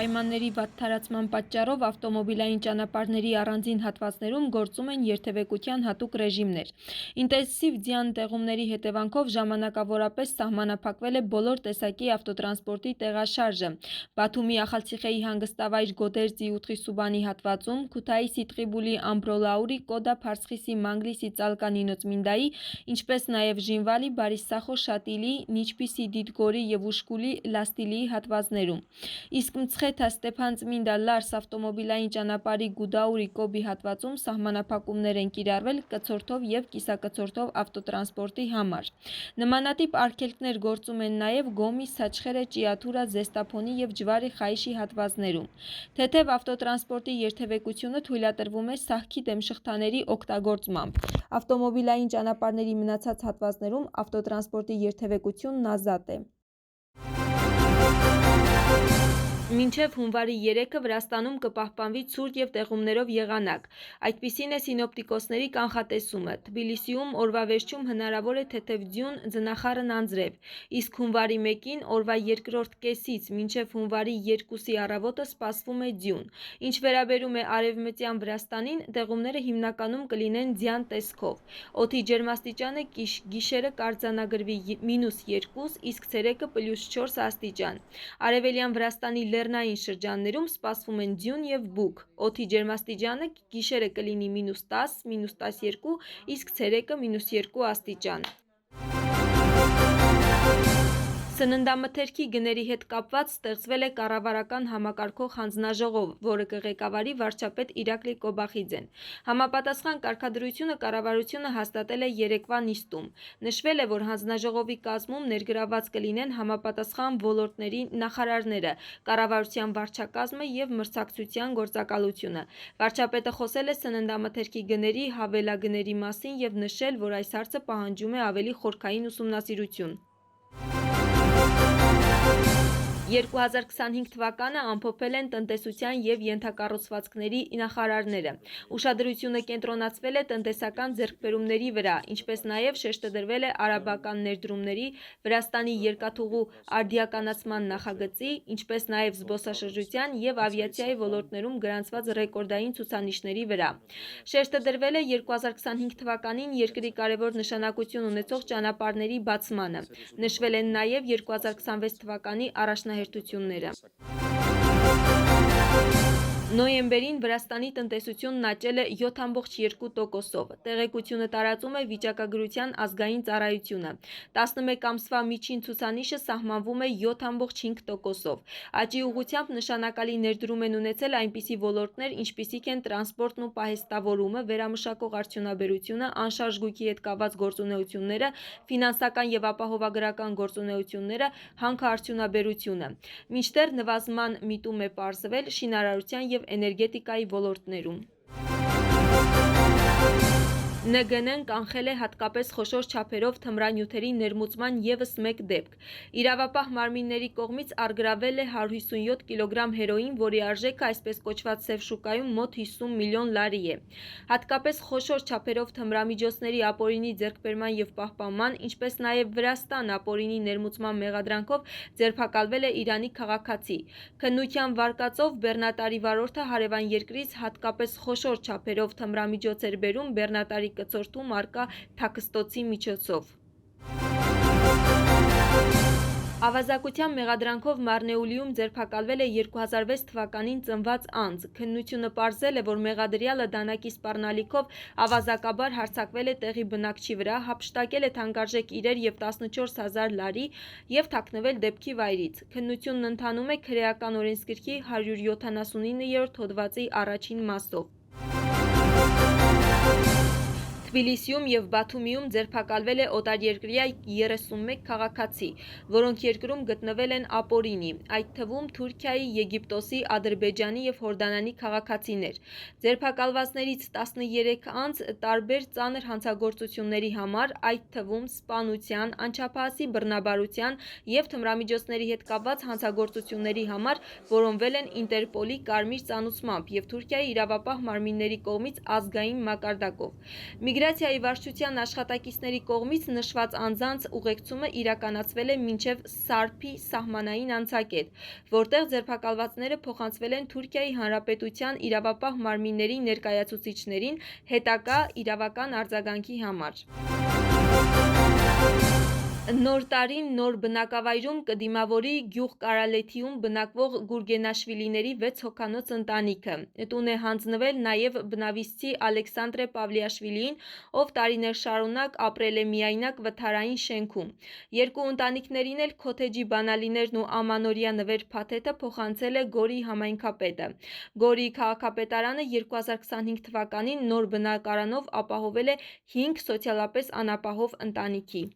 պայմանների վատ թարացման պատճառով ավտոմոբիլային ճանապարհների առանձին հատվածներում գործում են երթևեկության հատուկ ռեժիմներ։ Ինտենսիվ ձյան տեղումների հետևանքով ժամանակավորապես սահմանափակվել է բոլոր տեսակի ավտոտրանսպորտի տեղաշարժը։ Բաթումի Ախալցիխեի հանգստավայր Գոդերձի Ուտղիսուբանի հատվածում, Քութայի Սիթղիբուլի Ամբրոլաուրի Կոդա Փարսխիսի Մանգլիսի Ծալկանինոց Մինդայի, ինչպես նաև Ժինվալի Բարիսախո Շատիլի, Նիչբիսի Դիդգորի և Ուշկուլի Լաստիլիի հատվածներում։ Իսկ Մցխեթա Ստեփանցմինդա Լարս ավտոմոբիլային ճանապարհի Գուդաուրի Կոբի հատվածում սահմանափակումներ են կիրառվել կցորդով և կիսակցորդով ավտոտրանսպորտի համար։ Նմանատիպ արգելքներ գործում են նաև Գոմի, Սաչխերե, Ճիաթուրա, Զեստափոնի և Ջվարի Խայիշի հատվածներում։ Թեթև ավտոտրանսպորտի երթևեկությունը թույլատրվում է սահքի դեմ շղթաների օգտագործմամբ։ Ավտոմոբիլային ճանապարհների մնացած հատվածներում ավտոտրանսպորտի երթևեկությունն ազատ է։ Մինչև հունվարի 3-ը Վրաստանում կպահպանվի ցուրտ և տեղումներով եղանակ։ Այդպիսին է սինոպտիկոսների կանխատեսումը։ Թբիլիսիում օրվա վերջում հնարավոր է թեթև ձյուն, ձնախառն անձրև, իսկ հունվարի 1-ին օրվա երկրորդ կեսից մինչև հունվարի 2-ի առավոտը սպասվում է ձյուն։ Ինչ վերաբերում է արևմտյան Վրաստանին, տեղումները հիմնականում կլինեն ձյան տեսքով։ Օդի ջերմաստիճանը գիշերը կարձանագրվի -2, իսկ ցերեկը +4 աստիճան։ Արևելյան Վրաստանի լեռնային շրջաններում սպասվում են ձյուն և բուք։ Օդի ջերմաստիճանը գիշերը կլինի -10, -12, իսկ ցերեկը -2 աստիճան։ Սննդամթերքի գների հետ կապված ստեղծվել է կառավարական համակարգող հանձնաժողով, որը կղեկավարի վարչապետ Իրակլի Կոբախիձեն։ Համապատասխան կարգադրությունը կառավարությունը հաստատել է երեկվա նիստում։ Նշվել է, որ հանձնաժողովի կազմում ներգրավված կլինեն համապատասխան ոլորտների նախարարները, կառավարության վարչակազմը և մրցակցության գործակալությունը։ Վարչապետը խոսել է սննդամթերքի գների հավելագների մասին և նշել, որ այս հարցը պահանջում է ավելի խորքային ուսումնասիրություն։ 2025 թվականը ամփոփել են տնտեսության և ենթակառուցվածքների նախարարները։ Ուշադրությունը կենտրոնացվել է տնտեսական ձեռքբերումների վրա, ինչպես նաև շեշտադրվել է արաբական ներդրումների, Վրաստանի երկաթուղու արդիականացման նախագծի, ինչպես նաև զբոսաշրջության և ավիացիայի ոլորտներում գրանցված ռեկորդային ցուցանիշների վրա։ Շեշտադրվել է 2025 թվականին երկրի կարևոր նշանակություն ունեցող ճանապարհների բացմանը։ Նշվել են նաև 2026 թվականի առաջնահերթությունները։ Նոյեմբերին Վրաստանի տնտեսությունն աճել է 7,2%-ով։ Տեղեկությունը տարածում է վիճակագրության ազգային ծառայությունը։ 11 ամսվա միջին ցուցանիշը սահմանվում է 7,5%-ով։ Աճի ուղղությամբ նշանակալի ներդրում են ունեցել այնպիսի ոլորտներ, ինչպիսիք են տրանսպորտն ու պահեստավորումը, վերամշակող արդյունաբերությունը, անշարժ գույքի հետ կապված գործունեությունները, ֆինանսական և ապահովագրական գործունեությունները, հանքարդյունաբերությունը։ Մինչդեռ նվազման միտում է պարզվել շինարարության և էներգետիկայի ոլորտներում։ ՆԳՆ-ն կանխել է հատկապես խոշոր չափերով թմրանյութերի ներմուծման ևս մեկ դեպք։ Իրավապահ մարմինների կողմից առգրավվել է 157 կգ հերոին, որի արժեքը այսպես կոչված սև շուկայում մոտ 50 միլիոն լարի է։ Հատկապես խոշոր չափերով թմրամիջոցների ապօրինի ձեռքբերման և պահպանման, ինչպես նաև Վրաստան ապօրինի ներմուծման մեղադրանքով ձերբակալվել է Իրանի քաղաքացի։ Քննության վարկածով բեռնատարի վարորդը հարևան երկրից հատկապես խոշոր չափերով թմրամիջոց էր բերում բեռնատարի կցորդում առկա թաքստոցի միջոցով։ Ավազակության մեղադրանքով Մարնեուլիում ձերբակալվել է 2006 թվականին ծնված անձ։ Քննությունը պարզել է, որ մեղադրյալը դանակի սպառնալիքով ավազակաբար հարձակվել է տեղի բնակչի վրա, հափշտակել է թանկարժեք իրեր և 14 000 լարի և թաքնվել դեպքի վայրից։ Քննությունն ընթանում է Քրեական օրենսգրքի 179-րդ հոդվածի առաջին մասով։ Թբիլիսիում և Բաթումիում ձերբակալվել է օտարերկրյա 31 քաղաքացի, որոնք երկրում գտնվել են ապօրինի, այդ թվում Թուրքիայի, Եգիպտոսի, Ադրբեջանի և Հորդանանի քաղաքացիներ։ Ձերբակալվածներից 13 անձ տարբեր ծանր հանցագործությունների համար, այդ թվում սպանության, անչափահասի բռնաբարության և թմրամիջոցների հետ կապված հանցագործությունների համար որոնվել են Ինտերպոլի կարմիր ծանուցմամբ և Թուրքիայի իրավապահ մարմինների կողմից ազգային մակարդակով։ Միգրացիայի վարչության աշխատակիցների կողմից նշված անձանց ուղեկցումը իրականացվել է մինչև Սարփի սահմանային անցակետ, որտեղ ձերբակալվածները փոխանցվել են Թուրքիայի Հանրապետության իրավապահ մարմինների ներկայացուցիչներին հետագա իրավական արձագանքի համար։ Նոր տարին նոր բնակավայրում կդիմավորի գյուղ Կարալեթիում բնակվող Գուրգենաշվիլիների 6 հոգանոց ընտանիքը։ Տուն է հանձնվել նաև բնավիճցի Ալեքսանդրե Պավլիաշվիլիին, ով տարիներ շարունակ ապրել է միայնակ վթարային շենքում։ Երկու ընտանիքներին էլ քոթեջի բանալիներն ու ամանորյա նվեր-փաթեթը փոխանցել է Գորիի համայնքապետը։ Գորիի քաղաքապետարանը 2025 թվականին նոր բնակարանով ապահովել է 5 սոցիալապես անապահով ընտանիքի։